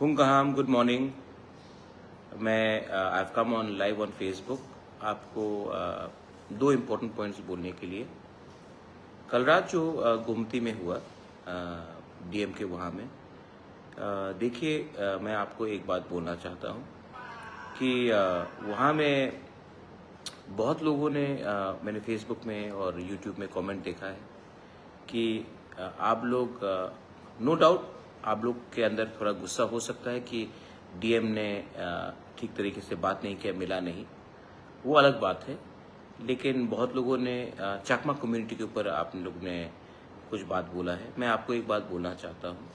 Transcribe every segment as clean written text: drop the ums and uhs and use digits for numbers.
Hungaham, good morning. मैं I've come on live on Facebook आपको दो इम्पोर्टेंट पॉइंट्स बोलने के लिए। कल रात जो गुमती में हुआ डीएम के वहाँ में, देखिए मैं आपको एक बात बोलना चाहता हूँ कि वहाँ में बहुत लोगों ने मैंने फेसबुक में और यूट्यूब में कमेंट देखा है कि आप लोग नो डाउट आप लोग के अंदर थोड़ा गुस्सा हो सकता है कि डीएम ने ठीक तरीके से बात नहीं किया, मिला नहीं, वो अलग बात है। लेकिन बहुत लोगों ने चाकमा कम्युनिटी के ऊपर आप लोग ने कुछ बात बोला है। मैं आपको एक बात बोलना चाहता हूँ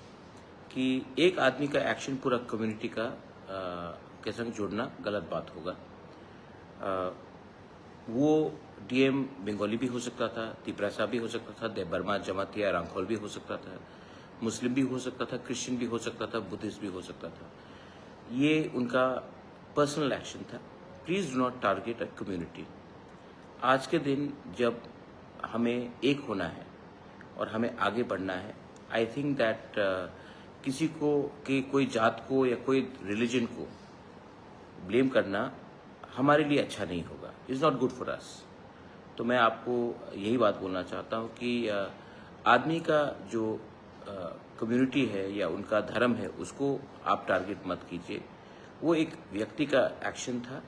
कि एक आदमी का एक्शन पूरा कम्युनिटी का के संग जोड़ना गलत बात होगा। वो डीएम बंगाली भी हो सकता था, तिपरासा भी हो सकता था, देबबर्मा जमातिया रांखोल भी हो सकता था, मुस्लिम भी हो सकता था, क्रिश्चियन भी हो सकता था, बुद्धिस्ट भी हो सकता था। ये उनका पर्सनल एक्शन था। Please do not target a community. आज के दिन जब हमें एक होना है और हमें आगे बढ़ना है, आई थिंक दैट किसी को कि कोई जात को या कोई रिलीजन को ब्लेम करना हमारे लिए अच्छा नहीं होगा, is not good for us. तो मैं आपको यही बात बोलना चाहता हूँ कि आदमी का जो कम्युनिटी है या उनका धर्म है उसको आप टारगेट मत कीजिए। वो एक व्यक्ति का एक्शन था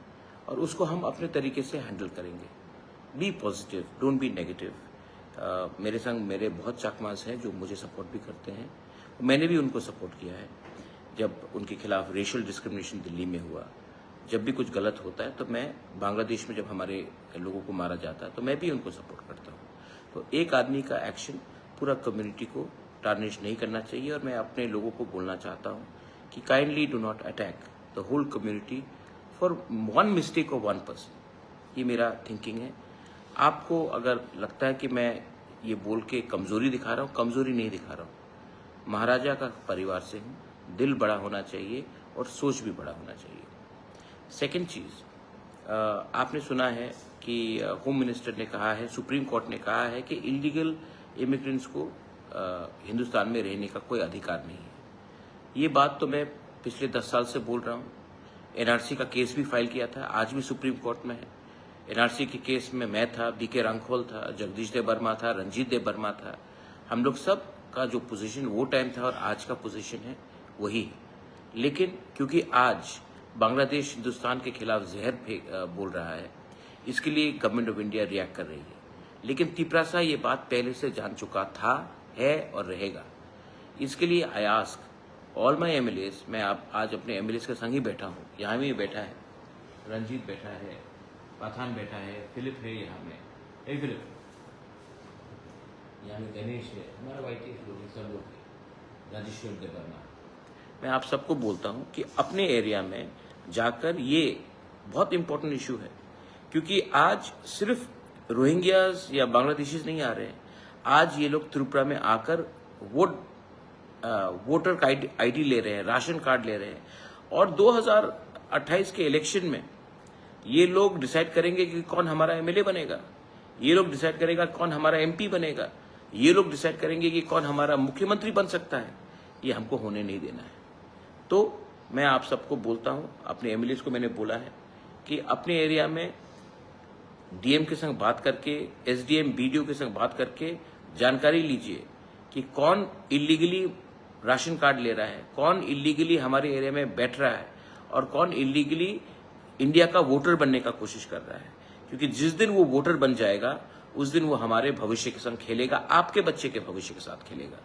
और उसको हम अपने तरीके से हैंडल करेंगे। Be positive, don't be negative. मेरे संग मेरे बहुत चाकमास हैं जो मुझे सपोर्ट भी करते हैं। मैंने भी उनको सपोर्ट किया है जब उनके खिलाफ रेशियल डिस्क्रिमिनेशन दिल्ली में हुआ। जब भी कुछ गलत होता है तो मैं बांग्लादेश में जब हमारे लोगों को मारा जाता है तो मैं भी उनको सपोर्ट करता हूँ। तो एक आदमी का एक्शन पूरा कम्युनिटी को टार्निश नहीं करना चाहिए। और मैं अपने लोगों को बोलना चाहता हूँ कि kindly do not attack the whole community for one mistake of one person. ये मेरा थिंकिंग है। आपको अगर लगता है कि मैं ये बोल के कमजोरी दिखा रहा हूँ, कमजोरी नहीं दिखा रहा हूँ। महाराजा का परिवार से हूँ, दिल बड़ा होना चाहिए और सोच भी बड़ा होना चाहिए। सेकेंड चीज, आपने सुना है कि होम मिनिस्टर ने कहा है, सुप्रीम कोर्ट ने कहा है कि इलीगल इमिग्रेंट्स को हिंदुस्तान में रहने का कोई अधिकार नहीं है। ये बात तो मैं पिछले 10 साल से बोल रहा हूँ। एनआरसी का केस भी फाइल किया था, आज भी सुप्रीम कोर्ट में है। एनआरसी के केस में मैं था, बीके रांखोल था, जगदीश देबबर्मा था, रंजीत देबबर्मा था। हम लोग सब का जो पोजीशन वो टाइम था और आज का पोजीशन है वही है। लेकिन क्योंकि आज बांग्लादेश हिंदुस्तान के खिलाफ जहर बोल रहा है, इसके लिए गवर्नमेंट ऑफ इंडिया रिएक्ट कर रही है। लेकिन तिपरासा ये बात पहले से जान चुका था, है और रहेगा। इसके लिए I ask all my MLAs, मैं आज अपने एमएलएस के संग ही बैठा हूँ। यहाँ भी बैठा है, रंजीत बैठा है, पाथान बैठा है, फिलिप है यहाँ में, हे फिलिप, यहाँ में गणेश है, हमारा वाइटी सब लोग है, राजेश्वर देबबर्मा। मैं आप सबको बोलता हूँ कि अपने एरिया में जाकर, ये बहुत इंपॉर्टेंट इशू है क्योंकि आज सिर्फ रोहिंग्याज या बांग्लादेशीज नहीं आ रहे हैं। आज ये लोग त्रिपुरा में आकर वोटर आईडी ले रहे हैं, राशन कार्ड ले रहे हैं। और 2028 के इलेक्शन में ये लोग डिसाइड करेंगे कि कौन हमारा एमएलए बनेगा, ये लोग डिसाइड करेगा कौन हमारा एमपी बनेगा, ये लोग डिसाइड करेंगे कि कौन हमारा मुख्यमंत्री बन सकता है। ये हमको होने नहीं देना है। तो मैं आप सबको बोलता हूं, अपने एमएलएस को मैंने बोला है कि अपने एरिया में डीएम के संग बात करके, एसडीएम बीडीओ के संग बात करके जानकारी लीजिए कि कौन इलीगली राशन कार्ड ले रहा है, कौन इलीगली हमारे एरिया में बैठ रहा है और कौन इलीगली इंडिया का वोटर बनने का कोशिश कर रहा है। क्योंकि जिस दिन वो वोटर बन जाएगा उस दिन वो हमारे भविष्य के संग खेलेगा, आपके बच्चे के भविष्य के साथ खेलेगा।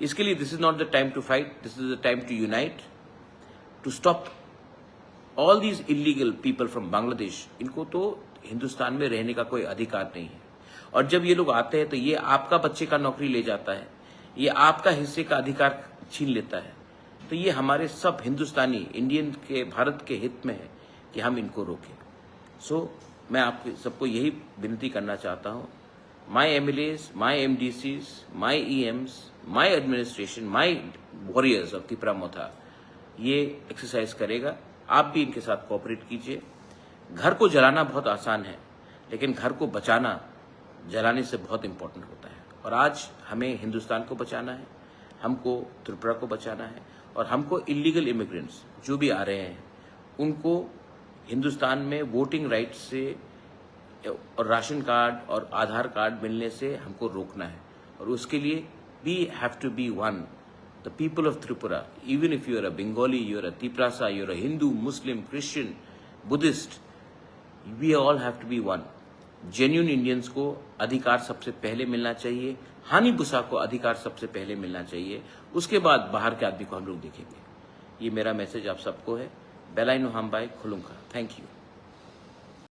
इसके लिए this is not the time to fight, this is the time to unite, to stop all these illegal people from Bangladesh. इनको तो हिंदुस्तान में रहने का कोई अधिकार नहीं है। और जब ये लोग आते हैं तो ये आपका बच्चे का नौकरी ले जाता है, ये आपका हिस्से का अधिकार छीन लेता है। तो ये हमारे सब हिंदुस्तानी इंडियन के, भारत के हित में है कि हम इनको रोकें। सो मैं आप सबको यही विनती करना चाहता हूँ, my MLAs, my MDCs, my EMs, my administration, my warriors of Tipra Motha ये एक्सरसाइज करेगा। आप भी इनके साथ कोऑपरेट कीजिए। घर को जलाना बहुत आसान है, लेकिन घर को बचाना जलाने से बहुत इंपॉर्टेंट होता है। और आज हमें हिंदुस्तान को बचाना है, हमको त्रिपुरा को बचाना है और हमको इलीगल इमिग्रेंट्स जो भी आ रहे हैं उनको हिंदुस्तान में वोटिंग राइट से और राशन कार्ड और आधार कार्ड मिलने से हमको रोकना है। और उसके लिए we have to be one, the people of Tripura, even if you are a Bengali, you are a Tiprasa, you are a Hindu, Muslim, Christian, Buddhist, we all have to be one. Genuine Indians को अधिकार सबसे पहले मिलना चाहिए, हानि बुसा को अधिकार सबसे पहले मिलना चाहिए, उसके बाद बाहर के आदमी को हम लोग देखेंगे। ये मेरा मैसेज आप सबको है। बेलाइनो हम बाय खुलुंका। Thank you.